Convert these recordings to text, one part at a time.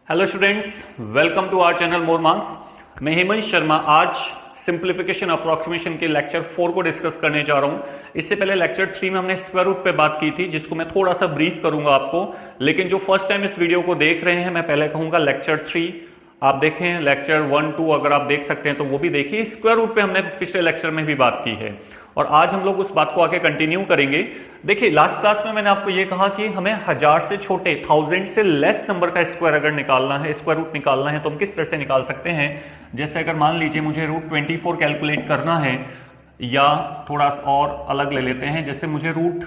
Hello students, welcome to our channel more marks. मैं हेमंत शर्मा आज simplification approximation के lecture 4 को डिस्कस करने जा रहा हूं। इससे पहले लेक्चर 3 में हमने स्क्वायर रूट पे बात की थी, जिसको मैं थोड़ा सा ब्रीफ करूंगा आपको। लेकिन जो फर्स्ट टाइम इस वीडियो को देख रहे हैं, मैं पहले कहूंगा लेक्चर 3 आप देखें, लेक्चर 1, 2 अगर आप देख सकते हैं तो वो भी देखिए। स्क्वायर रूट पे हमने पिछले लेक्चर में भी बात की है और आज हम लोग उस बात को आगे कंटिन्यू करेंगे। देखिए, लास्ट क्लास में मैंने आपको ये कहा कि हमें 1000 से छोटे, 1000 से लेस नंबर का स्क्वायर अगर निकालना है, स्क्वायर रूट निकालना है, तो हम किस तरह से निकाल सकते हैं। जैसे अगर मान लीजिए मुझे रूट 24 कैलकुलेट करना है, या थोड़ा और अलग ले लेते हैं, जैसे मुझे रूट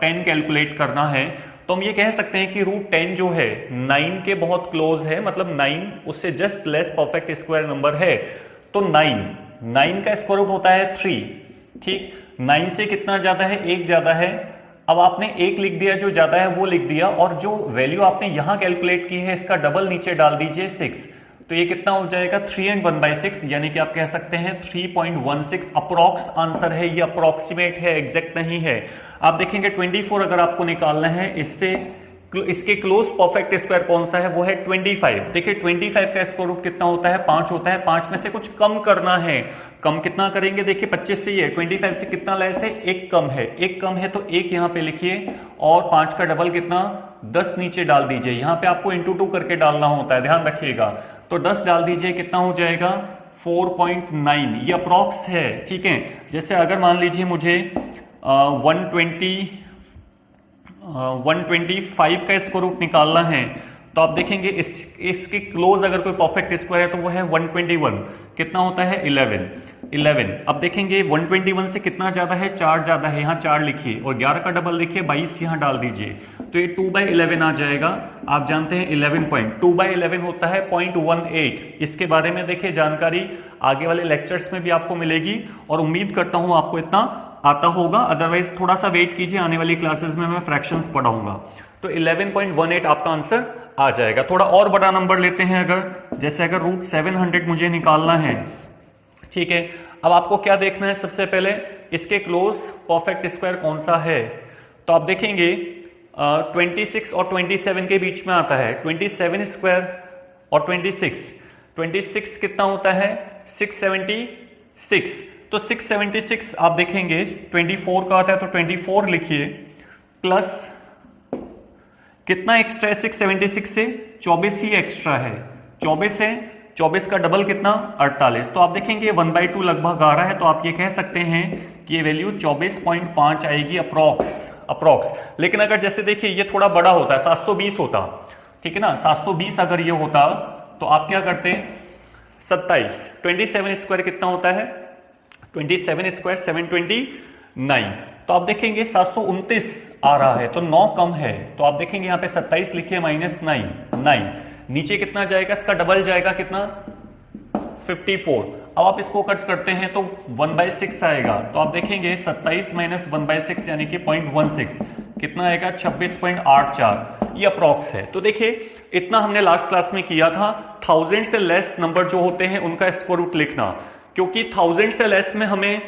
10 कैलकुलेट करना है, तो हम ये कह सकते हैं कि रूट 10 जो है 9 के बहुत क्लोज है, मतलब 9 उससे just less perfect square number है। तो 9 का स्क्वायर रूट होता है 3। ठीक, 9 से कितना ज्यादा है? 1 ज्यादा है। अब आपने 1 लिख दिया, जो ज्यादा है वो लिख दिया, और जो वैल्यू आपने यहां कैलकुलेट की है इसका डबल नीचे डाल दीजिए 6। तो ये कितना हो जाएगा? 3 and 1/6, यानी कि आप कह सकते हैं 3.16 अप्रोक्स आंसर है। ये अप्रोक्सीमेट है, एग्जैक्ट नहीं है। आप देखेंगे 24 अगर आपको निकालना है, इसके क्लोज परफेक्ट स्क्वायर कौन सा है? वो है 25। देखिए 25 का स्क्वायर रूट कितना होता है? 5 होता है। 5 में से कुछ कम करना है, कम कितना करेंगे? देखिए 25 से ही है, 25 से कितना लेस है? 1 कम है। 1 कम है तो 1 यहां पे लिखिए, और 5 का डबल कितना? 10 नीचे डाल दीजिए। यहां पे आपको इंटू 2 करके डालना होता है, ध्यान रखिएगा। तो 10 डाल दीजिए, कितना हो जाएगा? 4.9। ये अप्रॉक्स है, ठीक है। जैसे अगर मान लीजिए मुझे 125 का स्क्वायर रूट निकालना है, तो आप देखेंगे इसके क्लोज अगर कोई परफेक्ट स्क्वायर है तो वो है 121। कितना होता है? 11। अब देखेंगे 121 से कितना ज्यादा है? 4 ज्यादा है, यहाँ 4 लिखिए, और 11 का डबल लिखिए, 22 यहाँ डाल दीजिए, तो ये 2/11 आ जाएगा। आप जानते हैं 2/11 होता है 0.18। इसके बारे में देखिए जानकारी आगे वाले लेक्चर्स में भी आपको मिलेगी, और उम्मीद करता हूं आपको इतना आता होगा। अदरवाइज थोड़ा सा वेट कीजिए, आने वाली क्लासेस में मैं फ्रैक्शंस पढ़ाऊंगा। तो 11.18 आपका आंसर आ जाएगा। थोड़ा और बड़ा नंबर लेते हैं, अगर जैसे अगर रूट 700 मुझे निकालना है, ठीक है। अब आपको क्या देखना है? सबसे पहले इसके क्लोज परफेक्ट स्क्वायर कौन सा है। तो आप देखेंगे 26 और 27 के बीच में आता है 27 स्क्वायर और 26 कितना होता है? 676। तो 676 आप देखेंगे 24 का आता है, तो 24 लिखिए, प्लस कितना एक्स्ट्रा है 676 से? 24 ही एक्स्ट्रा है। 24 है, 24 का डबल कितना? 48। तो आप देखेंगे 1/2 लगभग आ रहा है, तो आप ये कह सकते हैं कि ये वैल्यू 24.5 आएगी अप्रॉक्स। लेकिन अगर जैसे देखिए ये थोड़ा बड़ा होता है, 720 होता, ठीक है ना, 720 अगर ये होता तो आप क्या करते? 27 स्क्वायर कितना होता है? 27 स्क्वायर 729। तो आप देखेंगे 729 आ रहा है, तो 9 कम है, तो आप देखेंगे यहाँ पे 27 लिखिए, -9 नीचे कितना जाएगा? इसका डबल जाएगा, कितना? 54। अब आप इसको कट करते हैं तो 1/6 आएगा, तो आप देखेंगे 27 - 1/6 यानी कि 0.16 कितना आएगा? 26.84। ये अप्रॉक्स है। तो देखिए इतना हमने लास्ट क्लास में किया था। 1000 से लेस नंबर जो होते हैं उनका स्क्वायर रूट लिखना, क्योंकि 1000 से लेस में हमें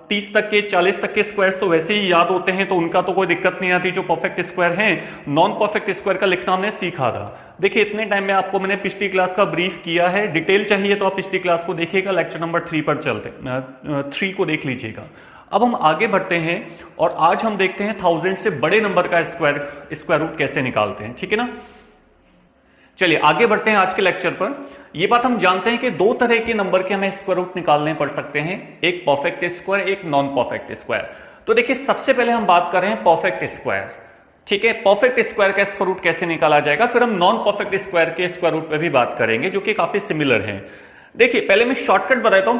30 तक के, 40 तक के स्क्वायर्स तो वैसे ही याद होते हैं, तो उनका तो कोई दिक्कत नहीं आती। जो परफेक्ट स्क्वायर हैं, नॉन परफेक्ट स्क्वायर का लिखना हमने सीखा था। देखिए इतने टाइम में आपको मैंने पिछली क्लास का ब्रीफ किया है। डिटेल चाहिए तो आप पिछली क्लास को देखिएगा, लेक्चर नंबर 3 पर चलते 3 को देख लीजिएगा। अब हम आगे बढ़ते हैं और आज हम देखते हैं 1000 से बड़े नंबर का स्क्वायर रूट कैसे निकालते हैं, ठीक है ना। चलिए आगे बढ़ते हैं आज के लेक्चर पर। यह बात हम जानते हैं कि 2 तरह के नंबर के हमें स्क्वायर रूट निकालने पड़ सकते हैं, एक परफेक्ट स्क्वायर, एक नॉन परफेक्ट स्क्वायर। तो देखिए सबसे पहले हम बात कर रहे हैं परफेक्ट स्क्वायर, ठीक है। परफेक्ट स्क्वायर का स्क्वायर रूट कैसे निकाला जाएगा, फिर हम नॉन परफेक्ट स्क्वायर के स्क्वायर रूट पे भी बात करेंगे, जो कि काफी सिमिलर है। देखिए पहले मैं शॉर्टकट बताता हूं,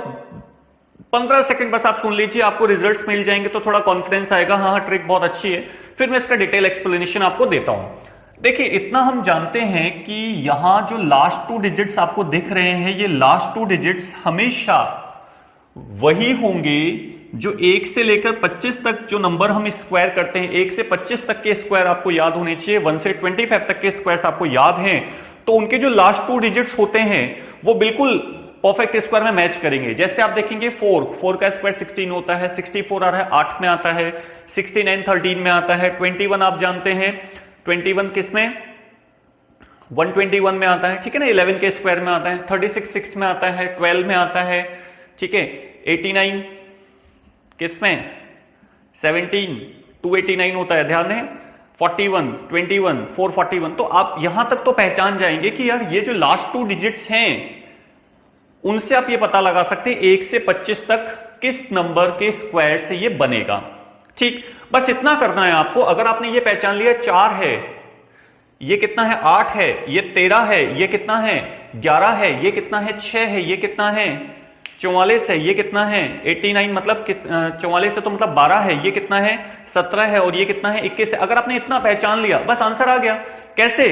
15 सेकंड बस आप सुन लीजिए, आपको रिजल्ट्स मिल जाएंगे तो थोड़ा कॉन्फिडेंस आएगा, हाँ ट्रिक बहुत अच्छी है। फिर मैं इसका डिटेल एक्सप्लेनेशन आपको देता हूं। देखिए इतना हम जानते हैं कि यहां जो लास्ट 2 डिजिट्स आपको दिख रहे हैं, ये लास्ट 2 डिजिट्स हमेशा वही होंगे जो 1 से लेकर 25 तक जो नंबर हम स्क्वायर करते हैं। 1 से 25 तक के स्क्वायर आपको याद होने चाहिए, 1 से 25 तक के स्क्वायर्स आपको याद हैं, तो उनके जो लास्ट 2 डिजिट्स होते हैं वो बिल्कुल परफेक्ट स्क्वायर में मैच करेंगे। जैसे आप देखेंगे 4 का स्क्वायर 16 होता है, 64 आ रहा है 8 में आता है, 69 13 में आता है, 21 आप जानते हैं 21 किसमें? 121 में आता है, ठीक है ना, 11 के स्क्वायर में आता है, 36 6 में आता है, 12 में आता है, ठीक है, 89 किस में, 17 289 होता है, ध्यान दें, 41 21 441। तो आप यहां तक तो पहचान जाएंगे कि यार ये जो लास्ट 2 डिजिट्स हैं उनसे आप ये पता लगा सकते हैं 1 से 25 तक किस नंबर के स्क्वायर से ये बनेगा। ठीक, बस इतना करना है आपको। अगर आपने ये पहचान लिया 4 है, ये कितना है, 8 है, ये 13 है, ये कितना है, 11 है, ये कितना है, 6 है, ये कितना है, 44 है, ये कितना है, 89 मतलब 44 है तो मतलब 12 है, ये कितना है, 17 है, और ये कितना है, 21 है। अगर आपने इतना पहचान लिया बस आंसर आ गया। कैसे,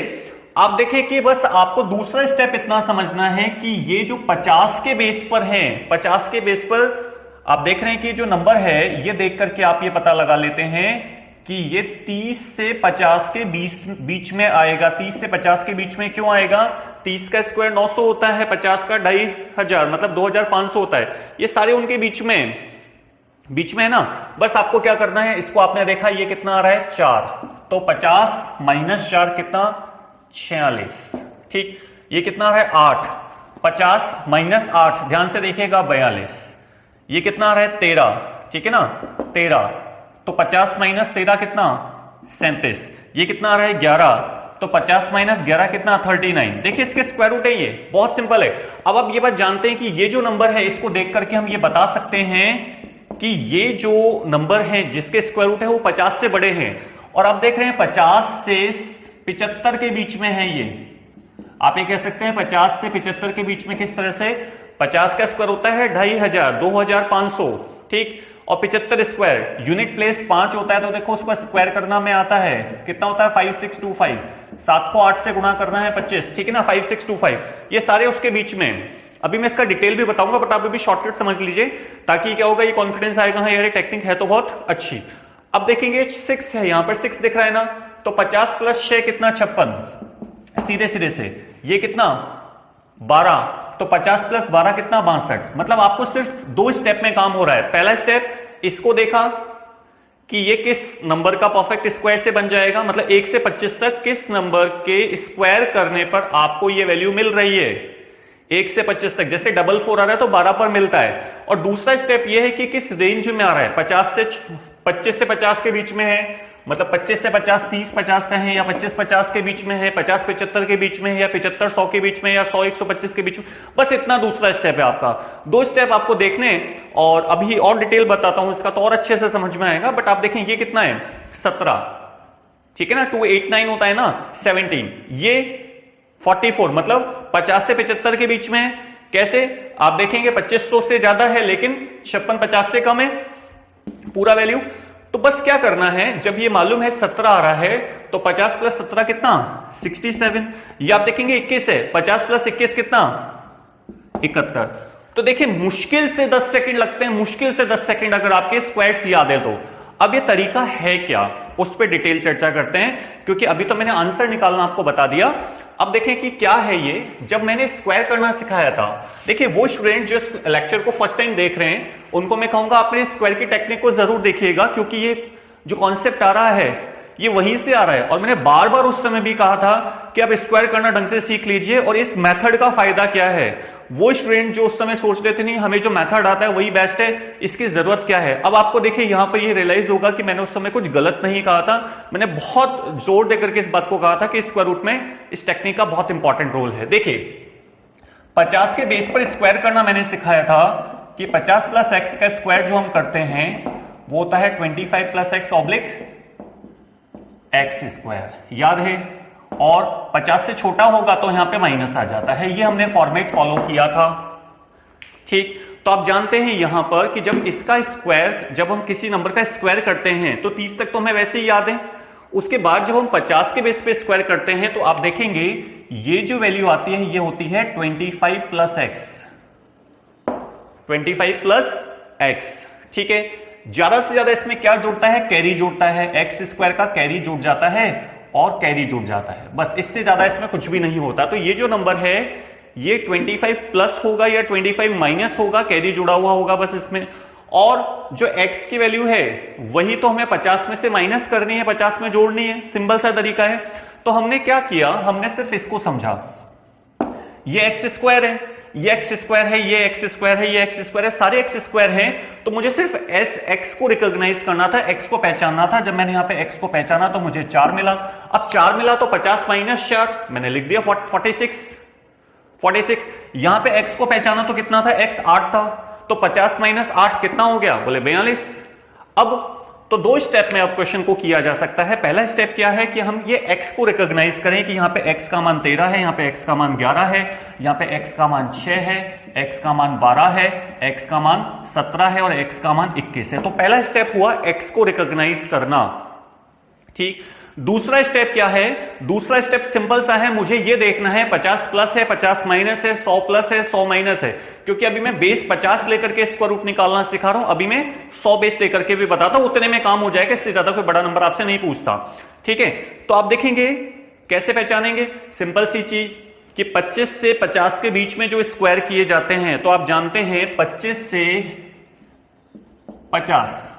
आप देखें कि बस आपको दूसरा स्टेप इतना समझना है कि ये जो 50 के बेस पर है, 50 के बेस पर आप देख रहे हैं कि जो नंबर है ये देख करके आप ये पता लगा लेते हैं कि ये 30 से 50 के बीच में आएगा। 30 से 50 के बीच में क्यों आएगा, 30 का स्क्वायर 900 होता है, 50 का 2500 मतलब 2500 होता है। ये सारे उनके बीच में है ना। बस आपको क्या करना है, इसको आपने देखा ये कितना आ रहा है, 4, तो 50 माइनस 4 कितना, 46। ठीक, ये कितना आ रहा है, 8, 50 माइनस 8 ध्यान से देखिएगा 42। ये कितना आ रहा है, 13, ठीक है ना, 13, तो 50 माइनस 13 कितना, 37। ये कितना आ रहा है, 11, तो 50 माइनस 11 कितना, 39। देखिए इसके स्क्वायर रूट है, ये बहुत सिंपल है। अब आप ये बात जानते हैं कि ये जो नंबर है इसको देख करके हम ये बता सकते हैं कि ये जो नंबर है जिसके स्क्वायर रूट है वो 50 से बड़े हैं। और आप देख रहे हैं 50 से 75 के बीच में है ये। आप ये कह सकते हैं 50 से 75 के बीच में किस तरह से, 50 का स्क्वायर होता है 2500 2500, ठीक, और 75 स्क्वायर यूनिट प्लेस 5 होता है, तो देखो उसको स्क्वायर करना में आता है कितना होता है, 5625। 7 को 8 से गुणा करना है 25, ठीक है ना, 5625। ये सारे उसके बीच में। अभी मैं इसका डिटेल भी बताऊंगा बट आप अभी शॉर्टकट समझ लीजिए ताकि क्या होगा, ये कॉन्फिडेंस आएगा, हाँ यार टेक्निक है तो बहुत अच्छी। अब देखेंगे 6 है, यहां पर 6 दिख रहा है ना, तो 50 प्लस 6 कितना, 56, सीधे सीधे से ये कितना, 12, तो 50 प्लस 12 कितना, 62। मतलब आपको सिर्फ 2 स्टेप में काम हो रहा है। पहला स्टेप इसको देखा कि ये किस नंबर का परफेक्ट स्क्वायर से बन जाएगा, मतलब 1 से 25 तक किस नंबर के स्क्वायर करने पर आपको ये वैल्यू मिल रही है। 1 से 25 तक, जैसे 44 आ रहा है तो 12 पर मिलता है। और दूसरा स्टेप ये है कि किस रेंज में आ रहा है, 25 से 50 के बीच में है, मतलब 25 से 50 30 50 का है, या 25 50 के बीच में है, 50 75 के बीच में है, या 75 100 के बीच में, या 100 125 के बीच में। बस इतना दूसरा स्टेप है आपका। 2 स्टेप आपको देखने, और अभी और डिटेल बताता हूं इसका तो और अच्छे से समझ में आएगा। बट आप देखें ये कितना है, 17, ठीक है ना, 289 होता है ना, 17, ये 44 मतलब 50 से 75 के बीच में है। कैसे, आप देखेंगे 2500 से ज्यादा है लेकिन 56 50 से कम है पूरा वैल्यू। तो बस क्या करना है, जब ये मालूम है 17 आ रहा है तो 50 प्लस 17 कितना, 67। ये आप देखेंगे 21 है, 50 प्लस 21 कितना, 71। तो देखिए मुश्किल से 10 सेकंड लगते हैं, मुश्किल से 10 सेकंड अगर आपके स्क्वायर्स याद है तो। अब ये तरीका है क्या, उस पर डिटेल चर्चा करते हैं, क्योंकि अभी तो मैंने आंसर निकालना आपको बता दिया। अब देखें कि क्या है ये, जब मैंने स्क्वायर करना सिखाया था, देखिए वो स्टूडेंट जो लेक्चर को फर्स्ट टाइम देख रहे हैं उनको मैं कहूंगा आपने स्क्वायर की टेक्निक को जरूर देखिएगा, क्योंकि ये जो कॉन्सेप्ट आ रहा है ये वहीं से आ रहा है। और मैंने बार बार उस समय भी कहा था कि आप स्क्वायर करना ढंग से सीख लीजिए। और इस मेथड का फायदा क्या है, वो स्टूडेंट जो उस समय सोच रहे थे नहीं हमें जो मेथड आता है वही बेस्ट है, इसकी जरूरत क्या है। अब आपको देखिए यहां पर ये रियलाइज होगा कि मैंने उस समय कुछ गलत नहीं कहा था। मैंने बहुत जोर देकर के इस बात को कहा था कि स्क्वायर रूट में इस टेक्निक का बहुत इंपॉर्टेंट रोल है। देखिए 50 के बेस पर स्क्वायर करना मैंने सिखाया था कि 50 प्लस एक्स का स्क्वायर जो हम करते हैं वो होता है 25 plus x oblique x square, याद है। और 50 से छोटा होगा तो यहां पे माइनस आ जाता है, ये हमने फॉर्मेट फॉलो किया था, ठीक। तो आप जानते हैं यहां पर कि जब इसका स्क्वायर, जब हम किसी नंबर का स्क्वायर करते हैं तो 30 तक तो हमें वैसे ही याद है। उसके बाद जब हम 50 के बेस पे स्क्वायर करते हैं तो आप देखेंगे ये जो वैल्यू आती है ये होती है 25 प्लस एक्स, 25 प्लस एक्स, ठीक है। ज्यादा से ज्यादा इसमें क्या जुड़ता है, कैरी जुड़ता है, एक्स स्क्वायर का कैरी जुड़ जाता है और कैरी जुड़ जाता है, बस इससे ज्यादा इसमें कुछ भी नहीं होता। तो ये जो नंबर है ये 25 प्लस होगा या 25 माइनस होगा, कैरी जुड़ा हुआ होगा बस इसमें। और जो x की वैल्यू है वही तो हमें 50 में से माइनस करनी है, 50 में जोड़नी है, सिंपल सा तरीका है। तो हमने क्या किया, हमने सिर्फ इसको समझा, ये एक्स स्क्वायर है, ये एक्स स्क्वायर है, ये एक्स स्क्वायर है, ये एक्स स्क्वायर है, सारे एक्स स्क्वायर हैं, तो मुझे सिर्फ एस एक्स को रिकॉग्नाइज करना था, एक्स को पहचानना था। जब मैंने यहां पे एक्स को पहचाना तो मुझे 4 मिला। अब 4 मिला तो 50 माइनस 4 मैंने लिख दिया 46। यहां पे एक्स को पहचाना तो कितना था, एक्स 8 था, तो 50 माइनस 8 कितना हो गया, बोले 42। अब तो दो स्टेप में अब क्वेश्चन को किया जा सकता है। पहला स्टेप क्या है कि हम ये x को रिकॉग्नाइज करें कि यहां पे x का मान 13 है, यहां पे x का मान 11 है, यहां पे x का मान 6 है, x का मान 12 है, x का मान 17 है और x का मान 21 है। तो पहला स्टेप हुआ x को रिकॉग्नाइज करना, ठीक। दूसरा स्टेप क्या है, दूसरा स्टेप सिंपल सा है, मुझे ये देखना है 50 प्लस है, 50 माइनस है, 100 प्लस है, 100 माइनस है, क्योंकि अभी मैं बेस 50 लेकर के स्क्वायर रूट निकालना सिखा रहा हूं, अभी मैं 100 बेस लेकर के भी बताता हूं, उतने में काम हो जाएगा, इससे ज्यादा कोई बड़ा नंबर आपसे नहीं पूछता, ठीक है। तो आप देखेंगे कैसे पहचानेंगे, सिंपल सी चीज कि 25 से 50 के बीच में जो स्क्वायर किए जाते हैं, तो आप जानते हैं 25 से 50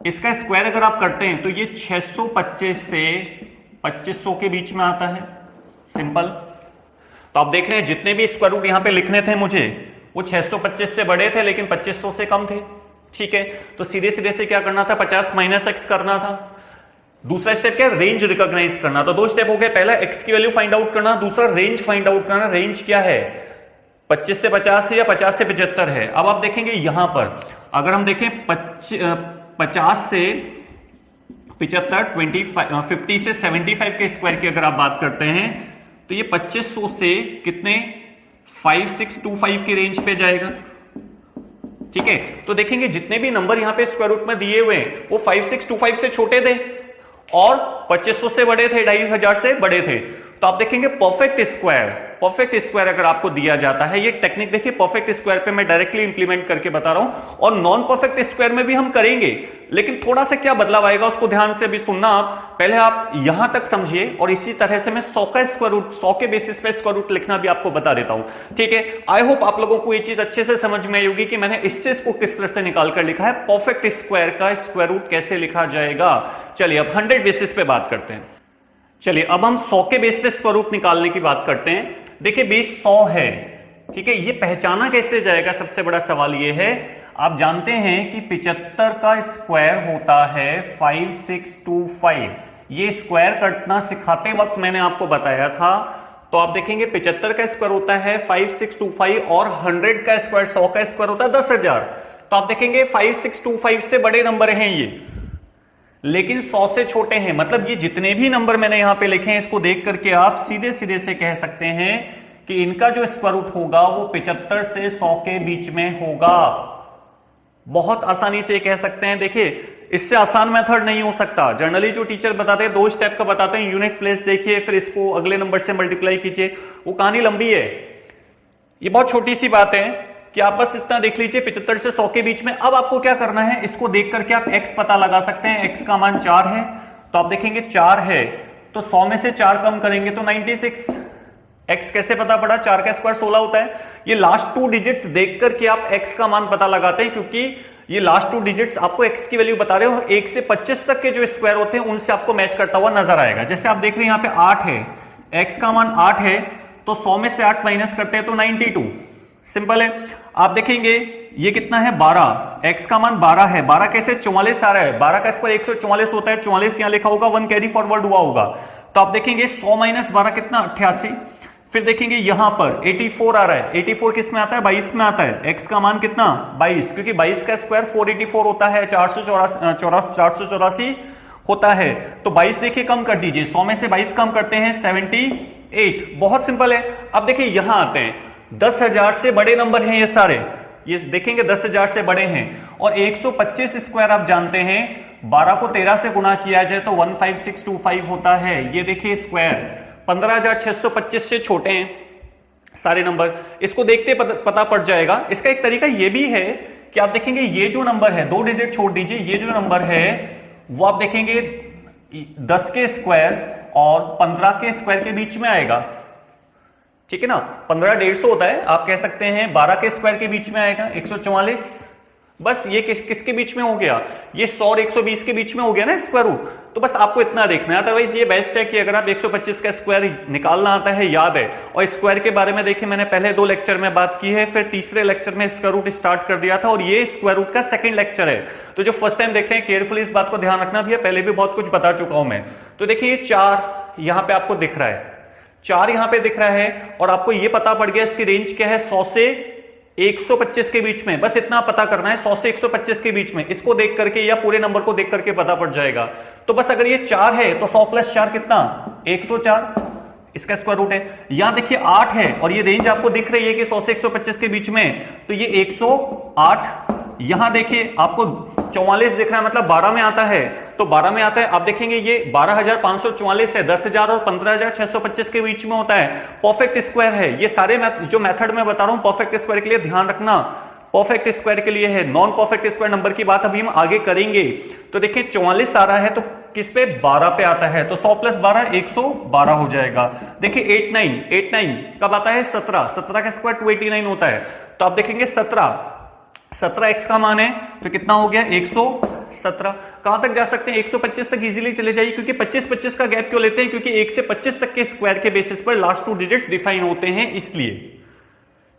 इसका स्क्वायर अगर आप करते हैं तो ये 625 से 2500 के बीच में आता है, सिंपल। तो आप देख रहे हैं जितने भी स्क्वायर रूट यहां पे लिखने थे मुझे वो 625 से बड़े थे लेकिन 2500 से कम थे, ठीक है। तो सीधे सीधे से क्या करना था, 50 माइनस एक्स करना था। दूसरा स्टेप क्या, रेंज रिकॉग्नाइज करना। तो दो स्टेप हो गए, पहला एक्स की वैल्यू फाइंड आउट करना, दूसरा रेंज फाइंड आउट करना। रेंज क्या है, 25 से 50 है या 50 से 75 है। अब आप देखेंगे यहां पर अगर हम देखें 50 से 75, 50 से 75 के स्क्वायर की अगर आप बात करते हैं तो ये 2500 से कितने 5625 की रेंज पे जाएगा, ठीक है। तो देखेंगे जितने भी नंबर यहां पे स्क्वायर रूट में दिए हुए हैं वो 5625 से छोटे थे और 2500 से बड़े थे, 2500 से बड़े थे। तो आप देखेंगे परफेक्ट स्क्वायर अगर आपको दिया जाता है, ये टेक्निक देखिए परफेक्ट स्क्वायर पे मैं डायरेक्टली इंप्लीमेंट करके बता रहा हूं, और नॉन परफेक्ट स्क्वायर में भी हम करेंगे, लेकिन थोड़ा सा क्या बदलाव आएगा उसको ध्यान से अभी सुनना। आप पहले आप यहां तक समझिए और इसी तरह से मैं 100 का स्क्वायर रूट, 100 के बेसिस पे स्क्वायर रूट लिखना भी आपको बता देता हूं, ठीक है। आई होप आप लोगों को ये चीज अच्छे से समझ में आई होगी कि मैंने इससे इसको किस तरह से निकाल कर लिखा है, परफेक्ट स्क्वायर का स्क्वायर रूट कैसे लिखा जाएगा। चलिए अब 100 बेसिस पे बात करते हैं। चलिए अब हम 100 के बेस पे स्क्वायर रूट निकालने की बात करते हैं। देखिए बेस 100 है, ठीक है, ये पहचाना कैसे जाएगा, सबसे बड़ा सवाल ये है। आप जानते हैं कि 75 का स्क्वायर होता है 5625, ये स्क्वायर करना सिखाते वक्त मैंने आपको बताया था। तो आप देखेंगे 75 का स्क्वायर होता है 5625 और 100 का स्क्वायर, 100 का स्क्वायर होता है 10,000। तो आप देखेंगे 5625 से बड़े नंबर हैं ये, लेकिन 100 से छोटे हैं। मतलब ये जितने भी नंबर मैंने यहां पे लिखे हैं इसको देख करके आप सीधे सीधे से कह सकते हैं कि इनका जो स्क्वायर रूट होगा वो 75 से 100 के बीच में होगा। बहुत आसानी से कह सकते हैं। देखिए इससे आसान मेथड नहीं हो सकता। जनरली जो टीचर बताते हैं 2 स्टेप का बताते हैं, यूनिट प्लेस देखिए फिर इसको अगले नंबर से मल्टीप्लाई कीजिए, वो कहानी लंबी है। ये बहुत छोटी सी बात है कि आप बस इतना देख लीजिए 75 से 100 के बीच में। अब आपको क्या करना है, इसको देख करके आप x पता लगा सकते हैं। x का मान 4 है, तो आप देखेंगे 4 है तो 100 में से 4 कम करेंगे तो 96। x कैसे पता पड़ा, 4 का स्क्वायर 16 होता है। ये लास्ट 2 डिजिट्स देख करके आप x का मान पता लगाते हैं, क्योंकि ये लास्ट 2 डिजिट्स आपको x की वैल्यू बता रहे हो। 1 से 25 तक के जो स्क्वायर होते हैं उनसे आपको मैच करता हुआ नजर आएगा। जैसे आप देख रहे हैं यहाँ पे 8 है, x का मान 8 है तो 100 में से 8 माइनस करते हैं तो 92, सिंपल है। आप देखेंगे ये कितना है 12, x का मान 12 है। 12 कैसे 44 आ रहा है, 12 का स्क्वायर 144 होता है, 44 यहां लिखा होगा, 1 कैरी फॉरवर्ड हुआ होगा। तो आप देखेंगे 100 माइनस 12 कितना 88। फिर देखेंगे यहां पर 84 आ रहा है, 84 किस में आता है 22 में आता है। x का मान कितना 22, क्योंकि 22 का स्क्वायर 484 होता है, 484 होता है। तो 22 देखिए कम कर दीजिए, 100 में से 22 कम करते हैं 78। बहुत सिंपल है। अब देखिए यहां आते हैं 10,000 से बड़े नंबर हैं ये सारे, ये देखेंगे 10,000 से बड़े हैं। और 125 स्क्वायर आप जानते हैं 12 को 13 से गुणा किया जाए तो 15625 होता है। ये देखिए स्क्वायर 15,625 से छोटे हैं सारे नंबर। इसको देखते पता पड़ जाएगा। इसका एक तरीका ये भी है कि आप देखेंगे ये जो नंबर है, 2 डिजिट छोड़ दीजिए, ये जो नंबर है वो आप देखेंगे 10 के स्क्वायर और 15 के स्क्वायर के बीच में आएगा, ठीक है ना। 15 150 होता है, आप कह सकते हैं 12 के स्क्वायर के बीच में आएगा 144। बस ये किसके बीच में हो गया, ये 100 और 120 के बीच में हो गया ना स्क्वायर रूट। तो बस आपको इतना देखना है, अदरवाइज ये बेस्ट है कि अगर आप 125 का स्क्वायर निकालना आता है, याद है, और स्क्वायर के बारे में देखिए मैंने पहले 2 लेक्चर में बात की है, फिर तीसरे लेक्चर में स्क्वायर रूट स्टार्ट कर दिया था, और ये स्क्वायर रूट का सेकंड लेक्चर है। तो जो फर्स्ट टाइम देख रहे हैं केयरफुली इस बात को ध्यान रखना भी है, पहले भी बहुत कुछ बता चुका हूं मैं। तो देखिए ये 4 यहां पे आपको दिख रहा है, 4 यहां पे दिख रहा है, और आपको ये पता पड़ गया इसकी रेंज क्या है, 100 से 125 के बीच में। बस इतना पता करना है, 100 से 125 के बीच में। इसको देख करके या पूरे नंबर को देख करके पता पड़ जाएगा। तो बस अगर ये 4 है तो 100 प्लस 4 कितना, 104, इसका स्क्वायर रूट है। यहां देखिए 8 है और ये रेंज आपको दिख रही है कि 100 से 125 के बीच में, तो ये 108। यहां देखिए आपको 44 दिख रहा है, मतलब 12 में आता है, तो 12 में आता है। आप देखेंगे ये 12,544 है, 10,000 और 15,625 के बीच में होता है, परफेक्ट स्क्वायर है। ये सारे जो मेथड मैं बता रहा हूं परफेक्ट स्क्वायर के लिए ध्यान रखना, परफेक्ट स्क्वायर के लिए है। नॉन परफेक्ट स्क्वायर नंबर की बात अभी हम आगे करेंगे। तो देखिए 44 आ रहा है तो किस पे, 12 पे आता है, तो 100 प्लस 12 112 हो जाएगा। देखिए 89 कब आता है, 17 का स्क्वायर 289 होता है। तो आप देखेंगे 17 x का मान है तो कितना हो गया, 117। कहां तक जा सकते हैं, 125 तक इजीली चले जाइए, क्योंकि 25 का गैप क्यों लेते हैं, क्योंकि 1 से 25 तक के स्क्वायर के बेसिस पर लास्ट 2 डिजिट्स डिफाइन होते हैं, इसलिए।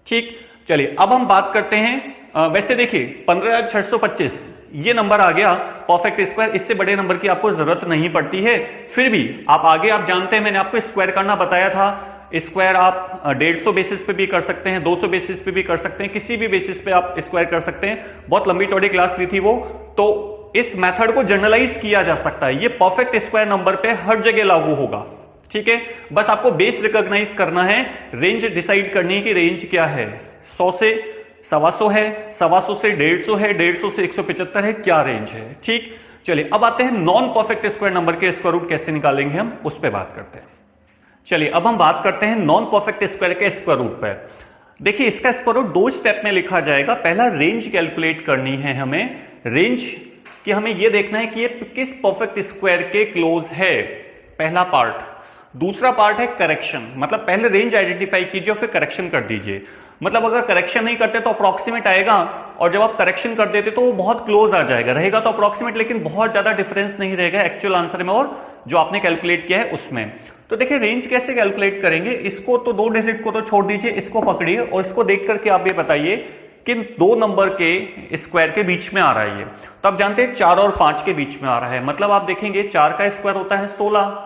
ठीक, चलिए अब हम बात करते हैं। वैसे देखिए 15,625 ये नंबर आ गया परफेक्ट स्क्वायर, इससे बड़े नंबर की आपको जरूरत नहीं पड़ती है। फिर भी आप आगे आप जानते हैं, मैंने आपको स्क्वायर करना बताया था। स्क्वायर आप 150 बेसिस पे भी कर सकते हैं, 200 बेसिस पे भी कर सकते हैं, किसी भी बेसिस पे आप स्क्वायर कर सकते हैं। बहुत लंबी चौड़ी क्लास ली थी वो, तो इस मेथड को जनरलाइज किया जा सकता है। ये परफेक्ट स्क्वायर नंबर पे हर जगह लागू होगा, ठीक है। बस आपको बेस रिकॉग्नाइज करना है, रेंज डिसाइड करनी है कि रेंज क्या है, 100 से 125 है, 125 से 150 है, 150 से 175 है, क्या रेंज है। ठीक, चलिए अब आते हैं नॉन परफेक्ट स्क्वायर नंबर के स्क्वायर रूट कैसे निकालेंगे, हम उस पर बात करते हैं। चलिए अब हम बात करते हैं नॉन परफेक्ट स्क्वायर के स्क्वायर रूट पर। देखिए इसका स्क्वायर रूट 2 स्टेप में लिखा जाएगा। पहला रेंज कैलकुलेट करनी है हमें, रेंज कि हमें यह देखना है कि ये किस परफेक्ट स्क्वायर के क्लोज है, पहला पार्ट। दूसरा पार्ट है करेक्शन, मतलब पहले रेंज आइडेंटिफाई कीजिए और फिर करेक्शन कर दीजिए। मतलब अगर करेक्शन नहीं करते तो अप्रोक्सीमेट आएगा, और जब आप करेक्शन कर देते तो वो बहुत क्लोज आ जाएगा, रहेगा तो अप्रोक्सीमेट, लेकिन बहुत ज्यादा डिफरेंस नहीं रहेगा एक्चुअल आंसर में और जो आपने कैलकुलेट किया है उसमें। तो देखिए रेंज कैसे कैलकुलेट करेंगे, इसको तो 2 डिजिट को तो छोड़ दीजिए, इसको पकड़िए और इसको देख करके आप ये बताइए कि 2 नंबर के स्क्वायर के बीच में आ रहा है ये। तो आप जानते हैं 4 और 5 के बीच में आ रहा है, मतलब आप देखेंगे 4 का स्क्वायर होता है 16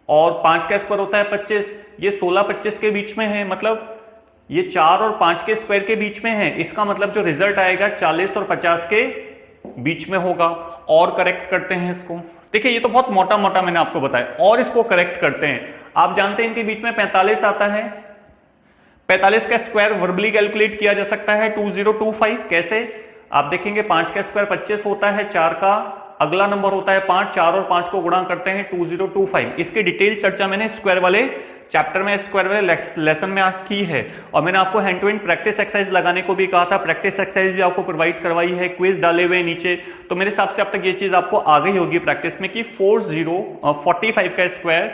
और 5 का स्क्वायर होता है 25। ये 16-25 के बीच में है, मतलब ये 4 और 5 के स्क्वायर के बीच में है। इसका मतलब जो रिजल्ट आएगा 40 और 50 के बीच में होगा। और करेक्ट करते हैं इसको, देखिए ये तो बहुत मोटा मोटा मैंने आपको बताया, और इसको करेक्ट करते हैं। आप जानते हैं इनके बीच में 45 आता है, 45 का स्क्वायर वर्बली कैलकुलेट किया जा सकता है 2025। कैसे, आप देखेंगे 5 का स्क्वायर 25 होता है, 4 का अगला नंबर होता है 5, 4 और 5 को गुणा करते हैं 2025। इसकी डिटेल चर्चा मैंने स्क्वायर वाले चैप्टर में, स्क्वायर वाले लेसन में की है, और मैंने आपको hand to hand practice exercise लगाने को भी कहा था। प्रैक्टिस एक्सरसाइज भी आपको प्रोवाइड करवाई है, क्विज डाले हुए नीचे। तो मेरे हिसाब से अब तक ये चीज आपको आ गई होगी प्रैक्टिस में कि 45 का स्क्वायर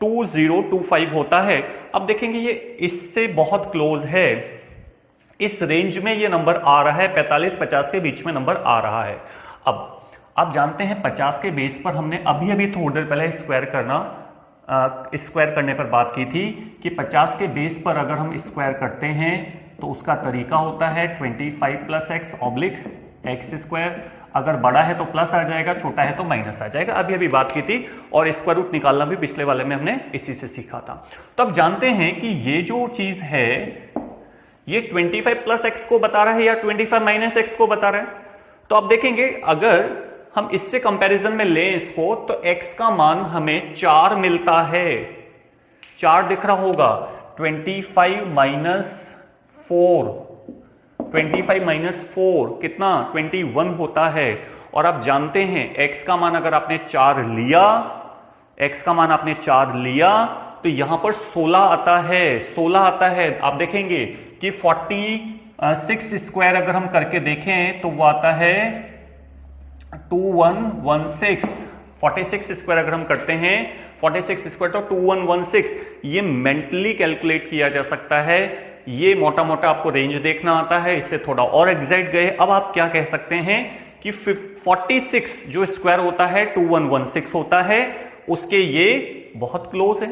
2025 होता है। अब देखेंगे ये इससे बहुत क्लोज है, इस रेंज में ये नंबर आ रहा है, 45-50 के बीच में नंबर आ रहा है। अब आप जानते हैं 50 के बेस पर हमने अभी थोड़ी देर पहले स्क्वायर करने पर बात की थी कि 50 के बेस पर अगर हम स्क्वायर करते हैं तो उसका तरीका होता है 25 plus x oblique x square. अगर बड़ा है तो प्लस आ जाएगा, छोटा है तो माइनस आ जाएगा। अभी बात की थी, और स्क्वायर रूट निकालना भी पिछले वाले में हमने इसी से सीखा था। तो अब जानते हैं कि ये जो चीज है ये 25 प्लस एक्स को बता रहा है या 25 माइनस एक्स को बता रहा है। तो आप देखेंगे अगर हम इससे कंपैरिजन में लें इसको, तो x का मान हमें 4 मिलता है, 4 दिख रहा होगा। 25 माइनस 4 कितना, 21 होता है। और आप जानते हैं x का मान अगर आपने 4 लिया, तो यहां पर 16 आता है। आप देखेंगे कि 46 स्क्वायर अगर हम करके देखें तो वो आता है 2116। 46 स्क्वायर अगर हम करते हैं 46 स्क्वायर तो 2116। ये मेंटली कैलकुलेट किया जा सकता है ये मोटा मोटा आपको रेंज देखना आता है, इससे थोड़ा और एग्जैक्ट गए। अब आप क्या कह सकते हैं कि 46 जो स्क्वायर होता है 2116 होता है, उसके ये बहुत क्लोज है।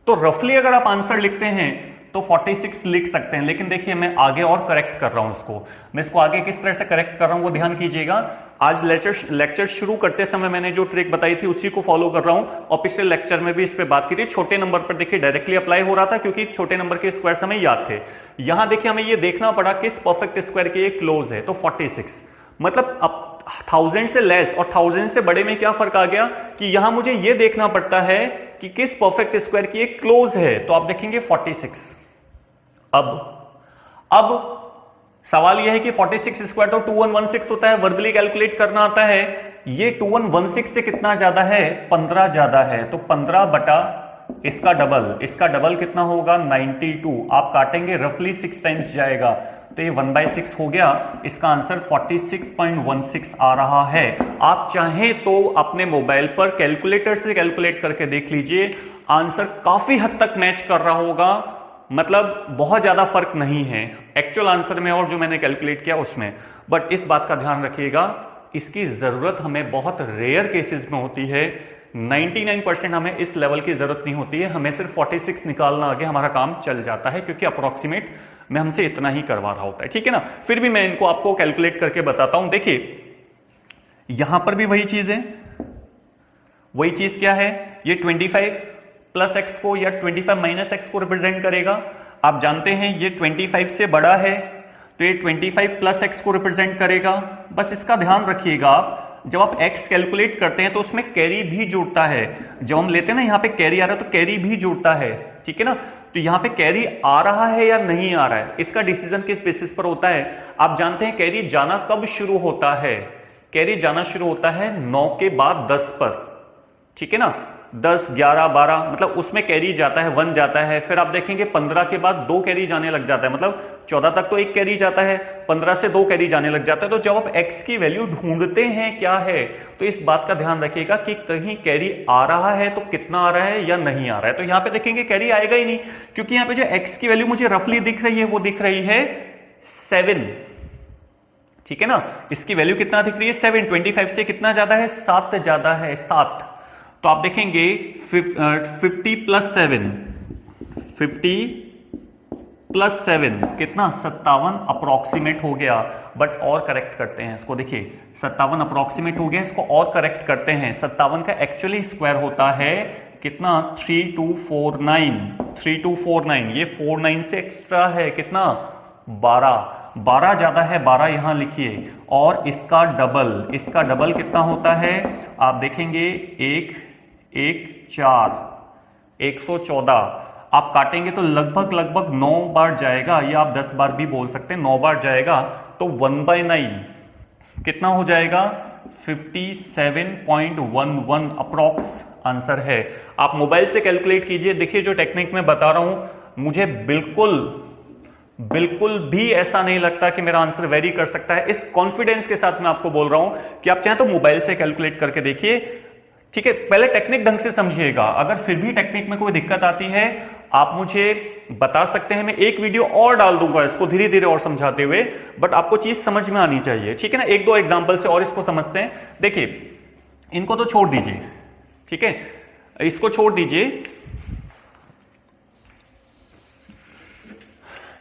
तो रफली अगर आप आंसर लिखते हैं तो 46 लिख सकते हैं। लेकिन देखिए मैं आगे और करेक्ट कर रहा हूं इसको, मैं इसको आगे किस तरह से करेक्ट कर रहा हूं वो ध्यान कीजिएगा। आज लेक्चर शुरू करते समय मैंने जो ट्रिक बताई थी उसी को फॉलो कर रहा हूं, और पिछले लेक्चर में भी इस पे बात की थी। छोटे नंबर पर देखिए डायरेक्टली अप्लाई हो रहा था क्योंकि छोटे नंबर के स्क्वायर हमें याद थे। यहां देखिए हमें ये देखना पड़ा किस परफेक्ट स्क्वायर के ये क्लोज है, तो 46 मतलब अब 1000 से लेस और 1000 से बड़े में क्या फर्क आ गया कि यहां मुझे यह देखना पड़ता है कि किस परफेक्ट स्क्वायर की एक क्लोज है, तो आप देखेंगे 46। अब सवाल यह है कि 46 स्क्वायर तो 2116 होता है, वर्बली कैलकुलेट करना आता है। ये 2116 से कितना ज्यादा है, 15 ज्यादा है, तो 15 बटा इसका डबल कितना होगा 92। आप काटेंगे रफली 6 टाइम्स जाएगा, तो ये 1/6 हो गया। इसका आंसर 46.16 आ रहा है। आप चाहें तो अपने मोबाइल पर कैलकुलेटर से कैलकुलेट करके देख लीजिए, आंसर काफी हद तक मैच कर रहा होगा, मतलब बहुत ज्यादा फर्क नहीं है एक्चुअल आंसर में और जो मैंने कैलकुलेट किया उसमें। बट इस बात का ध्यान रखिएगा, इसकी जरूरत हमें बहुत रेयर केसेस में होती है। 99% हमें इस लेवल की जरूरत नहीं होती है, हमें सिर्फ 46 निकालना आगे हमारा काम चल जाता है, क्योंकि अप्रोक्सीमेट मैं हमसे इतना ही करवा रहा होता है, ठीक है ना। फिर भी मैं इनको आपको कैलकुलेट करके बताता हूं। देखिए यहां पर भी वही चीज है, वही चीज क्या है, ये 25 प्लस एक्स को या 25 माइनस एक्स को रिप्रेजेंट करेगा। आप जानते हैं ये 25 से बड़ा है, तो ये 25 प्लस एक्स को रिप्रेजेंट करेगा। बस इसका ध्यान रखिएगा, आप जब आप x कैलकुलेट करते हैं तो उसमें कैरी भी जुड़ता है। जब हम लेते हैं ना यहाँ पे कैरी आ रहा है तो कैरी भी जुड़ता है, ठीक है ना। तो यहाँ पे कैरी आ रहा है या नहीं आ रहा है, इसका डिसीजन किस बेसिस पर होता है। आप जानते हैं कैरी जाना कब शुरू होता है, कैरी जाना शुरू होता है 9 के बाद 10 पर, ठीक है ना। 10, 11, 12 मतलब उसमें कैरी जाता है, 1 जाता है। फिर आप देखेंगे 15 के बाद 2 कैरी जाने लग जाता है, मतलब 14 तक तो 1 कैरी जाता है, 15 से 2 कैरी जाने लग जाता है। तो जब आप x की वैल्यू ढूंढते हैं क्या है, तो इस बात का ध्यान रखिएगा कि कहीं कैरी आ रहा है तो कितना आ रहा है या नहीं आ रहा है। तो यहां पे देखेंगे कैरी आएगा ही नहीं, क्योंकि यहां पे जो x की वैल्यू मुझे रफली दिख रही है वो दिख रही है 7, ठीक है ना। इसकी वैल्यू कितना दिख रही है 7, 25 से कितना ज्यादा है 7 ज्यादा है, 7। तो आप देखेंगे 50 प्लस 7, 50 प्लस 7 कितना 57 अप्रोक्सीमेट हो गया। बट और करेक्ट करते हैं इसको, देखिए 57 अप्रोक्सीमेट हो गया, इसको और करेक्ट करते हैं। 57 का एक्चुअली स्क्वायर होता है कितना 3249, 3249। ये 49 से एक्स्ट्रा है कितना 12 ज्यादा है, 12 यहां लिखिए। और इसका डबल कितना होता है, आप देखेंगे 4 114। आप काटेंगे तो लगभग 9 बार जाएगा, या आप 10 बार भी बोल सकते हैं, 9 बार जाएगा। तो 1/9 कितना हो जाएगा 57.11 अप्रॉक्स आंसर है। आप मोबाइल से कैलकुलेट कीजिए। देखिए जो टेक्निक मैं बता रहा हूं, मुझे बिल्कुल भी ऐसा नहीं लगता कि मेरा आंसर वेरी कर सकता है। इस कॉन्फिडेंस के साथ मैं आपको बोल रहा हूं कि आप चाहें तो मोबाइल से कैलकुलेट करके देखिए, ठीक है। पहले टेक्निक ढंग से समझिएगा, अगर फिर भी टेक्निक में कोई दिक्कत आती है आप मुझे बता सकते हैं। मैं एक वीडियो और डाल दूंगा इसको धीरे धीरे और समझाते हुए, बट आपको चीज समझ में आनी चाहिए, ठीक है ना। 1-2 एग्जांपल से और इसको समझते हैं। देखिए इनको तो छोड़ दीजिए, ठीक है, इसको छोड़ दीजिए।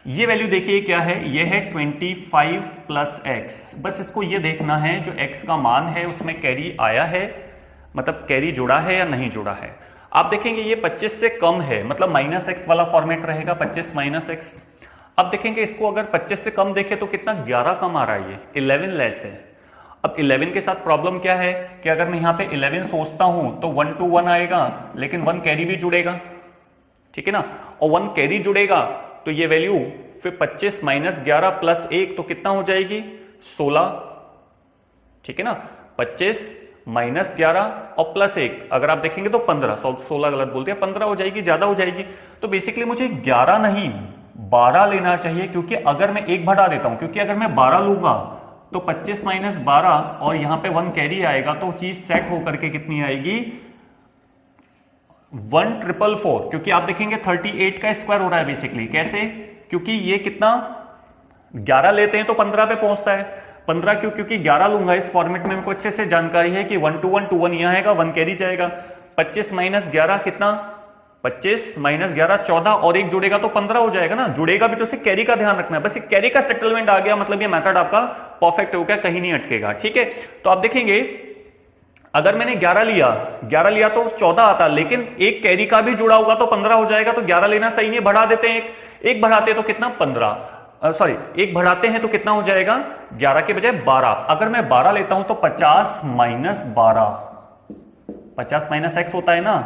ये वैल्यू देखिए क्या है, ये है 25 प्लस एक्स। बस इसको ये देखना है जो एक्स का मान है उसमें कैरी आया है, मतलब कैरी जुड़ा है या नहीं जुड़ा है। आप देखेंगे ये 25 से कम है, मतलब माइनस एक्स वाला फॉर्मेट रहेगा, 25 माइनस एक्स। अब देखेंगे इसको अगर 25 से कम देखे तो कितना 11 कम आ रहा है, ये 11 लेस है। अब 11 के साथ प्रॉब्लम क्या है कि अगर मैं यहां पे 11 सोचता हूं तो 1 to 1 आएगा, लेकिन 1 कैरी भी जुड़ेगा, ठीक है ना। और 1 कैरी जुड़ेगा तो ये वैल्यू फिर 25 माइनस 11 प्लस 1 तो कितना हो जाएगी 16, ठीक है ना। 25 माइनस 11 और प्लस 1 अगर आप देखेंगे तो 15, 16 गलत बोलते हैं, 15 हो जाएगी, ज्यादा हो जाएगी। तो बेसिकली मुझे 11 नहीं 12 लेना चाहिए, क्योंकि अगर मैं 1 घटा देता हूं, क्योंकि अगर मैं 12 लूंगा तो 25 माइनस 12 और यहां पे 1 कैरी आएगा, तो चीज सेट होकर के कितनी आएगी 1444। क्योंकि आप देखेंगे 38 का स्क्वायर हो रहा है बेसिकली, कैसे क्योंकि ये कितना 11 लेते हैं तो 15 पे पहुंचता है। 15 क्यों? क्योंकि 11 लूंगा इस फॉर्मेट में, मेरे को अच्छे से जानकारी है कि 1 2 1 2 1 यहां आएगा, 1 कैरी जाएगा। 25 माइनस 11 कितना? 25 माइनस 11 14, और एक जुड़ेगा तो 15 हो जाएगा ना। जुड़ेगा भी तो उसे कैरी का ध्यान रखना है, बस कैरी का सेटलमेंट आ गया मतलब ये मेथड आपका परफेक्ट हो गया, कहीं नहीं अटकेगा। ठीक है, तो आप देखेंगे अगर मैंने 11 लिया तो 14 आता, लेकिन एक कैरी का भी जुड़ा होगा तो 15 हो जाएगा, तो 11 लेना सही नहीं, बढ़ा देते हैं एक बढ़ाते तो कितना 15, सॉरी एक बढ़ाते हैं तो कितना हो जाएगा 11 के बजाय 12। अगर मैं 12 लेता हूं तो 50 माइनस 12, 50 माइनस एक्स होता है ना,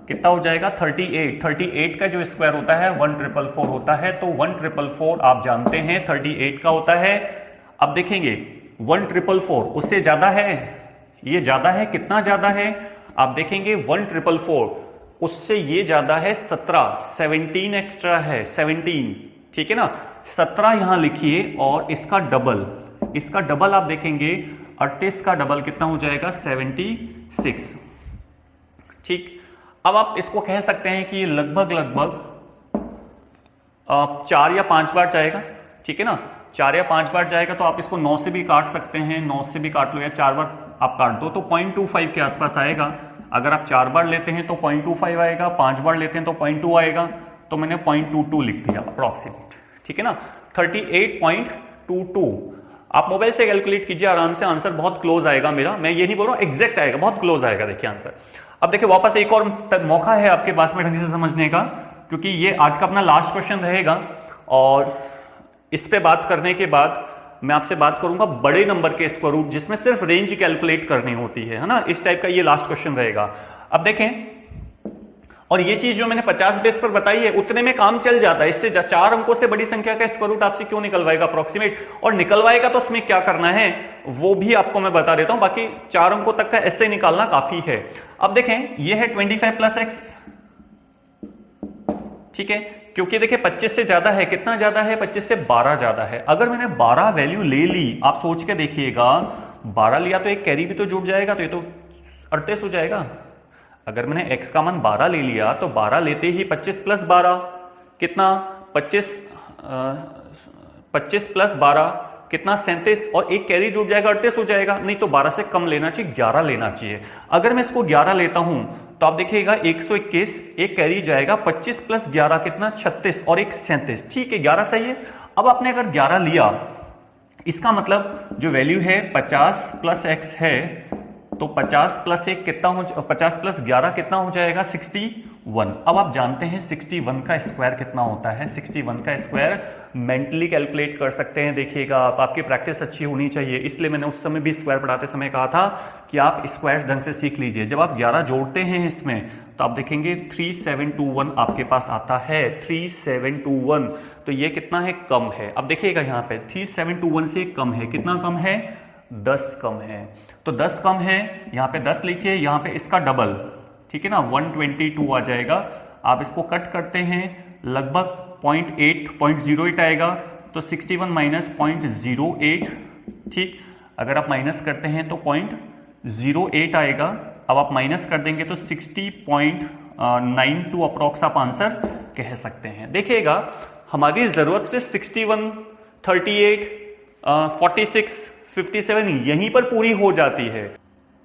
कितना हो जाएगा 38। 38 का जो स्क्वायर होता है 1444 होता है, तो 1444 आप जानते हैं 38 का होता है। अब देखेंगे 1444 उससे ज्यादा है, ये ज्यादा है, कितना ज्यादा है आप देखेंगे 1444 उससे ये ज्यादा है 17 एक्स्ट्रा है 17, ठीक है ना। 17 यहां लिखिए और इसका डबल आप देखेंगे 38 का डबल कितना हो जाएगा 76। ठीक, अब आप इसको कह सकते हैं कि ये लगभग 4 या 5 बार जाएगा, ठीक है ना। 4 या 5 बार जाएगा तो आप इसको 9 से भी काट सकते हैं, 9 से भी काट लो या 4 बार आप काट दो तो 0.25 के आसपास आएगा। अगर आप 4 बार लेते हैं तो 0.25 आएगा, 5 बार लेते हैं तो 0.2 आएगा, तो मैंने 0.22 लिख दिया अप्रोक्सीमेट, ठीक है ना। 38.22 आप मोबाइल से कैलकुलेट कीजिए आराम से, आंसर बहुत क्लोज आएगा मेरा, मैं ये नहीं बोल रहा हूं एग्जैक्ट आएगा, बहुत क्लोज आएगा देखिए आंसर। अब देखिए वापस एक और मौका है आपके पास में ढंग से समझने का, क्योंकि ये आज का अपना लास्ट क्वेश्चन रहेगा और इस पे बात करने के बाद मैं आपसे बात करूंगा बड़े नंबर के स्क्वायर रूट जिसमें सिर्फ रेंज कैलकुलेट करनी होती है ना, इस टाइप का ये लास्ट क्वेश्चन रहेगा। अब देखें, और ये चीज जो मैंने 50 बेस पर बताई है उतने में काम चल जाता है, इससे 4 अंकों से बड़ी संख्या का स्क्वायर रूट आपसे क्यों निकलवाएगा अप्रोक्सीमेट, और निकलवाएगा तो उसमें क्या करना है वो भी आपको मैं बता देता हूं, बाकी 4 अंकों तक का ऐसे निकालना काफी है। अब देखें ये है 25 प्लस एक्स, ठीक है, क्योंकि देखिए 25 से ज्यादा है, कितना ज्यादा है 25 से 12 ज्यादा है। अगर मैंने 12 वैल्यू ले ली, आप सोच के देखिएगा 12 लिया तो एक कैरी भी तो जुड़ जाएगा, तो ये तो 38 हो जाएगा। अगर मैंने x का मान 12 ले लिया तो 12 लेते ही 25 प्लस 12 कितना 25 प्लस 12 कितना 37, और एक कैरी जुड़ जाएगा 38 हो जाएगा। नहीं तो 12 से कम लेना चाहिए, 11 लेना चाहिए। अगर मैं इसको 11 लेता हूं तो आप देखिएगा 121, एक कैरी जाएगा 25 प्लस 11 कितना 36 और एक 37, ठीक है 11 सही है। अब आपने अगर 11 लिया, इसका मतलब जो वैल्यू है 50 प्लस एक्स है, तो 50 प्लस 1 कितना हो, 50 प्लस 11 कितना हो जाएगा 61। अब आप जानते हैं 61 का स्क्वायर कितना होता है, 61 का स्क्वायर मेंटली कैलकुलेट कर सकते हैं। देखिएगा आप, आपकी प्रैक्टिस अच्छी होनी चाहिए, इसलिए मैंने उस समय भी स्क्वायर पढ़ाते समय कहा था कि आप स्क्वायर्स ढंग से सीख लीजिए। जब आप 11 जोड़ते हैं इसमें तो आप देखेंगे 3721 आपके पास आता है, 3721, तो ये कितना है कम है। अब देखिएगा यहाँ पे 3721 से कम है, कितना कम है 10 कम है, तो 10 कम है, यहाँ पे 10 लिखिए, यहाँ पे इसका डबल, ठीक है ना 122 आ जाएगा। आप इसको कट करते हैं लगभग 0.08 आएगा, तो 61 माइनस 0.08, ठीक, अगर आप माइनस करते हैं तो 0.08 आएगा। अब आप माइनस कर देंगे तो 60.92 अप्रोक्स आप आंसर कह सकते हैं। देखिएगा हमारी जरूरत सिर्फ 61, 38, 46, 57 यहीं पर पूरी हो जाती है।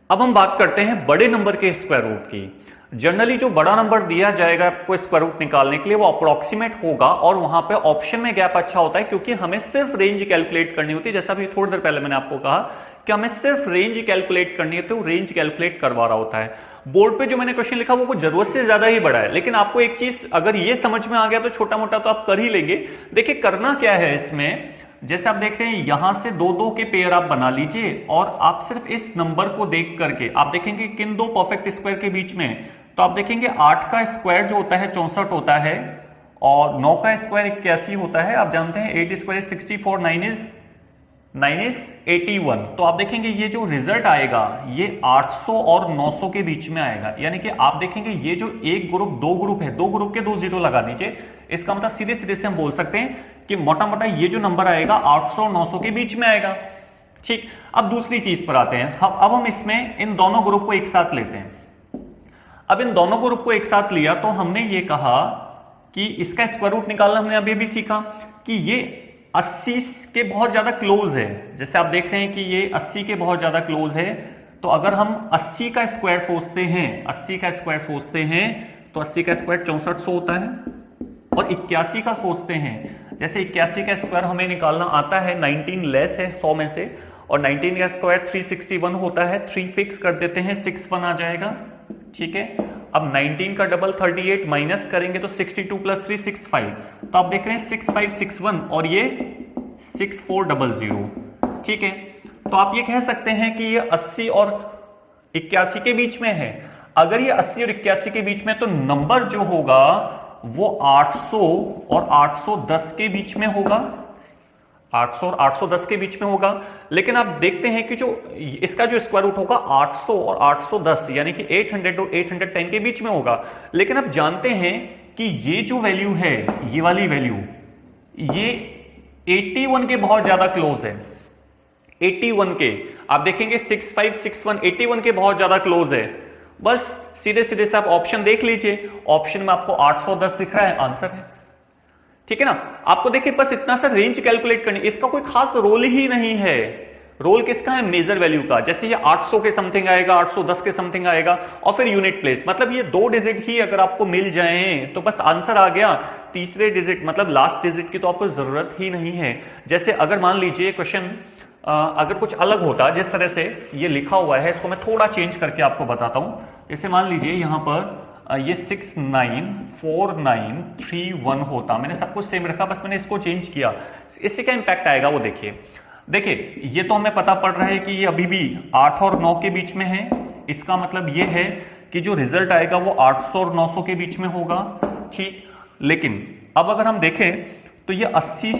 अब हम बात करते हैं बड़े नंबर के स्क्वायर रूट की। जनरली जो बड़ा नंबर दिया जाएगा आपको स्क्वायर रूट निकालने के लिए वो अप्रोक्सीमेट होगा, और वहां पे ऑप्शन में गैप अच्छा होता है क्योंकि हमें सिर्फ रेंज कैलकुलेट करनी होती है। जैसा भी थोड़ी देर पहले मैंने आपको कहा कि हमें सिर्फ रेंज कैलकुलेट करनी है, तो रेंज कैलकुलेट करवा रहा होता है। बोर्ड पे जो मैंने क्वेश्चन लिखा वो जरूरत से ज्यादा ही बड़ा है, लेकिन आपको एक चीज अगर ये समझ में आ गया तो छोटा मोटा तो आप कर ही लेंगे। देखिए करना क्या है इसमें, जैसे आप देख रहे हैं यहां से 2-2 के पेयर आप बना लीजिए, और आप सिर्फ इस नंबर को देख करके आप देखेंगे किन दो परफेक्ट स्क्वायर के बीच में, तो आप देखेंगे 8 का स्क्वायर जो होता है 64 होता है, और 9 का स्क्वायर 81 होता है। आप जानते हैं 8 स्क्वायर 64, 9 इज 81। तो आप देखेंगे ये जो रिजल्ट आएगा ये 800 और 900 के बीच में आएगा। यानी कि आप देखेंगे ये जो एक ग्रुप, दो ग्रुप है, दो ग्रुप के 2 जीरो लगा दीजिए, इसका मतलब सीधे सीधे से हम बोल सकते हैं कि मोटा मोटा ये जो नंबर आएगा 800 और 900 के बीच में आएगा। ठीक, अब दूसरी चीज पर आते हैं। अब हम इसमें इन दोनों ग्रुप को एक साथ लेते हैं। अब इन दोनों ग्रुप को एक साथ लिया तो हमने ये कहा कि इसका स्क्वायर रूट निकालना हमने अभी भी सीखा कि ये 80 के बहुत ज्यादा क्लोज है। जैसे आप देख रहे हैं कि ये 80 के बहुत ज्यादा क्लोज है, तो अगर हम 80 का स्क्वायर सोचते हैं, 80 का स्क्वायर सोचते हैं तो 80 का स्क्वायर 6400 होता है। और 81 का सोचते हैं, जैसे 81 का स्क्वायर हमें निकालना आता है, 19 लेस है 100 में से, और 19 का स्क्वायर 361 होता है। 3 फिक्स कर देते हैं, 61 आ जाएगा। ठीक है, अब 19 का डबल 38 माइनस करेंगे तो 62 प्लस 3 65, तो आप देख रहे हैं 6561 और ये 6400। ठीक है, तो आप ये कह सकते हैं कि ये 80 और 81 के बीच में है। अगर ये 80 और 81 के बीच में, तो नंबर जो होगा वो 800 और 810 के बीच में होगा। 800 और 810 के बीच में होगा। लेकिन आप देखते हैं कि जो इसका जो स्क्वायर रूट होगा 800 और 810 यानी कि 800 और 810 के बीच में होगा। लेकिन आप जानते हैं कि ये जो वैल्यू है, ये वाली वैल्यू, ये 81 के बहुत ज्यादा क्लोज है। 81 के, आप देखेंगे 6561 81 के बहुत ज्यादा क्लोज है। बस सीधे सीधे से आप ऑप्शन देख लीजिए, ऑप्शन में आपको 810 दिख रहा है, आंसर है। ठीक है ना, आपको देखिए बस इतना सा रेंज कैलकुलेट करनी, इसका कोई खास रोल ही नहीं है। रोल किसका है? मेजर वैल्यू का। जैसे ये 800 के समथिंग आएगा, 810 के समथिंग आएगा, और फिर यूनिट प्लेस, मतलब ये 2 डिजिट ही अगर आपको मिल जाएं तो बस आंसर आ गया। तीसरे डिजिट मतलब लास्ट डिजिट की तो आपको जरूरत ही नहीं है। जैसे अगर मान लीजिए क्वेश्चन अगर कुछ अलग होता, जिस तरह से ये लिखा हुआ है, इसको मैं थोड़ा चेंज करके आपको बताता हूं। जैसे मान लीजिए यहां पर ये 694931 होता, मैंने सब कुछ सेम रखा, बस मैंने इसको चेंज किया। इससे क्या इंपैक्ट आएगा वो देखिए। देखिए ये तो हमें पता पड़ रहा है कि ये अभी भी 8 और 9 के बीच में है। इसका मतलब ये है कि जो रिजल्ट आएगा वो 800 और 900 के बीच में होगा। ठीक, लेकिन अब अगर हम देखें तो ये 80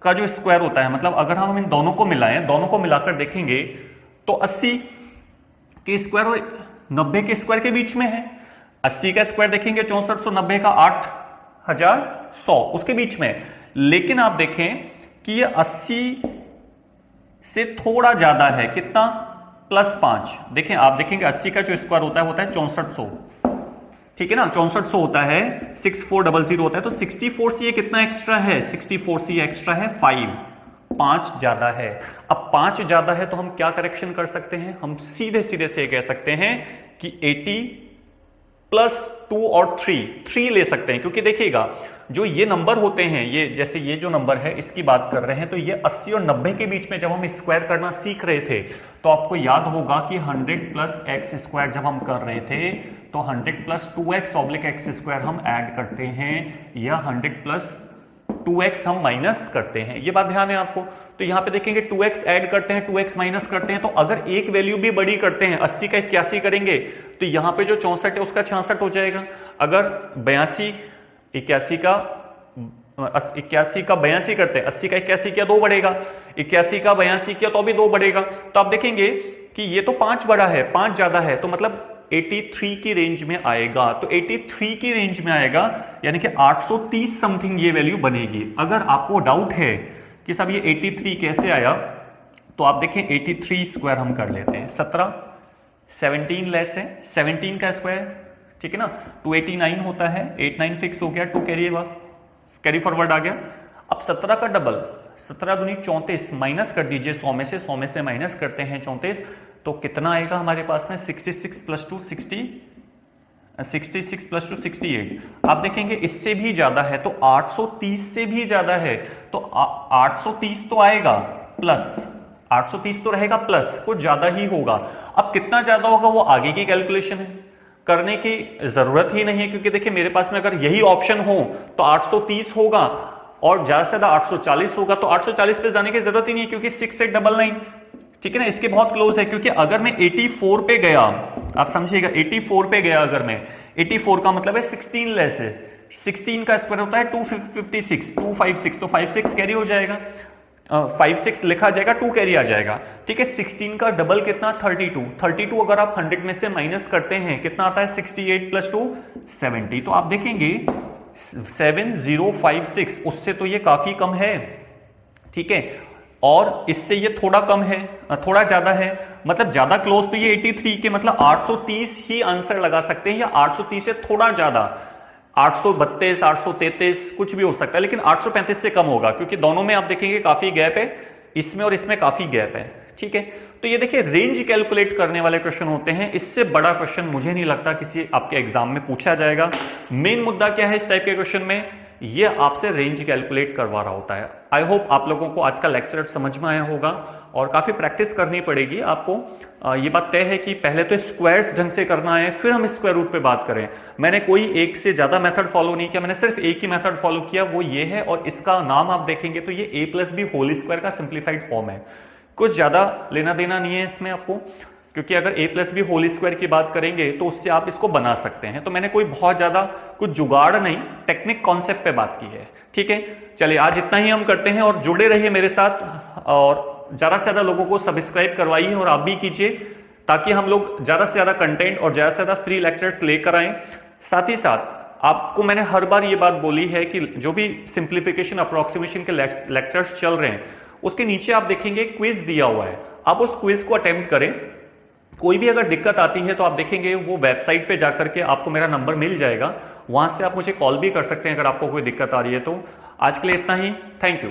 का जो स्क्वायर होता है, मतलब अगर हम इन दोनों को मिलाएं, दोनों को मिलाकर देखेंगे तो 80 के स्क्वायर और 90 के स्क्वायर के बीच में है। 80 का स्क्वायर देखेंगे 6400, 90 का 8100 उसके बीच में। लेकिन आप देखें कि ये 80 से थोड़ा ज्यादा है, कितना? +5। देखें, आप देखेंगे 80 का जो स्क्वायर होता है 6400, ठीक है ना, 6400 होता है, 6400 होता है, तो 64 से ये कितना एक्स्ट्रा है? 64 से ये एक्स्ट्रा है 5 ज्यादा है। अब 5 ज्यादा है तो हम क्या करेक्शन कर सकते हैं? हम सीधे सीधे से कह सकते हैं कि 80 +2 और 3 ले सकते हैं, क्योंकि देखिएगा जो ये नंबर होते हैं, ये जैसे ये जो नंबर है इसकी बात कर रहे हैं, तो ये 80 और 90 के बीच में जब हम स्क्वायर करना सीख रहे थे तो आपको याद होगा कि 100 + x² जब हम कर रहे थे तो 100 + 2x/x² हम ऐड करते हैं, या 100 + 2x हम माइनस करते हैं। ये बात ध्यान है आपको। तो यहां पे देखेंगे 2x ऐड करते हैं, 2x माइनस करते हैं, तो अगर एक वैल्यू भी बड़ी करते हैं, 80 का 81 करेंगे तो यहां पे जो 64 है उसका 66 हो जाएगा। अगर 81 का 82 करते हैं, 80 का 81 किया 2 बढ़ेगा, 81 का 82 किया तो भी 2 बढ़ेगा। तो आप देखेंगे कि ये तो 5 बड़ा है, 5 ज्यादा है, तो मतलब 83 की रेंज में आएगा। तो 83 की रेंज में आएगा, यानी कि 830 समथिंग ये वैल्यू बनेगी। अगर आपको डाउट है कि साहब ये 83 कैसे आया, तो आप देखें 83 स्क्वायर हम कर लेते हैं। 17 लेस है, 17 का स्क्वायर, ठीक है ना, 289 होता है, 89 फिक्स हो गया, 2 कैरी फॉरवर्ड आ गया। अब 17 का डबल, 17 दूनी 34, माइनस कर दीजिए 100 में से, 100 में से माइनस करते हैं 34, तो कितना आएगा हमारे पास में? 66 + 2 66 + 2 68। आप देखेंगे इससे भी ज्यादा है, तो 830 से भी ज्यादा है, तो 830 तो आएगा प्लस, 830 तो रहेगा प्लस, कुछ ज्यादा ही होगा। अब कितना ज्यादा होगा वो आगे की कैलकुलेशन है, करने की जरूरत ही नहीं है, क्योंकि देखिए मेरे पास में अगर यही ऑप्शन हो तो 830 होगा और ज्यादा से ज्यादा 840 होगा, तो 840 पे जाने की जरूरत ही नहीं है, क्योंकि 6899, ठीक है ना, इसके बहुत क्लोज है। क्योंकि अगर मैं 84 पे गया, आप समझिएगा 84 पे गया, अगर मैं 84 का मतलब है 16 लेस है, 16 का स्क्वायर होता है 256, 256, तो 56 कैरी हो जाएगा, 56 लिखा जाएगा, 2 कैरी आ जाएगा, ठीक है। 16 का डबल कितना? 32 अगर आप 100 में से माइनस करते हैं कितना आता है? 68 + 2 70। तो आप देखेंगे 7056, उससे तो ये काफी कम है, ठीक है, और इससे ये थोड़ा कम है, थोड़ा ज्यादा है, मतलब ज्यादा क्लोज तो ये 83 के, मतलब 830 ही आंसर लगा सकते हैं, या 830 से थोड़ा ज्यादा। 832, 833 कुछ भी हो सकता है, लेकिन 835 से कम होगा, क्योंकि दोनों में आप देखेंगे काफी गैप है, इसमें और इसमें काफी गैप है। ठीक है, तो ये देखिए रेंज कैलकुलेट करने वाले क्वेश्चन होते हैं, इससे बड़ा क्वेश्चन मुझे नहीं लगता किसी आपके एग्जाम में पूछा जाएगा। मेन मुद्दा क्या है इस टाइप के क्वेश्चन में, ये आपसे रेंज कैलकुलेट करवा रहा होता है। आई होप आप लोगों को आज का लेक्चर समझ में आया होगा और काफी प्रैक्टिस करनी पड़ेगी आपको। ये बात तय है कि पहले तो स्क्वायर्स ढंग से करना है, फिर हम स्क्वायर रूट पे बात करें। मैंने कोई एक से ज्यादा मेथड फॉलो नहीं किया, मैंने सिर्फ एक ही मेथड फॉलो किया, वो ये है, और इसका नाम आप देखेंगे तो ये a plus b whole square का सिंप्लीफाइड फॉर्म है। कुछ ज्यादा लेना देना नहीं है इसमें आपको, क्योंकि अगर a plus b whole square की बात करेंगे तो उससे आप इसको बना सकते हैं। तो मैंने कोई बहुत ज्यादा कुछ जुगाड़ नहीं, टेक्निक कॉन्सेप्ट पे बात की है। ठीक है, चलिए आज इतना ही हम करते हैं, और जुड़े रहिए मेरे साथ, और ज्यादा से ज्यादा लोगों को सब्सक्राइब करवाइए, और आप भी कीजिए, ताकि हम लोग ज्यादा से ज्यादा कंटेंट और ज्यादा से ज्यादा फ्री लेक्चर्स लेकर आए। साथ ही साथ आपको मैंने हर बार ये बात बोली है कि जो भी सिंप्लीफिकेशन अप्रोक्सीमेशन के लेक्चर्स चल रहे हैं, उसके नीचे आप देखेंगे क्विज दिया हुआ है, आप उस क्विज को अटेम्प्ट करें। कोई भी अगर दिक्कत आती है तो आप देखेंगे वो वेबसाइट पे जाकर के आपको मेरा नंबर मिल जाएगा, वहां से आप मुझे कॉल भी कर सकते हैं अगर आपको कोई दिक्कत आ रही है। तो आज के लिए इतना ही, थैंक यू।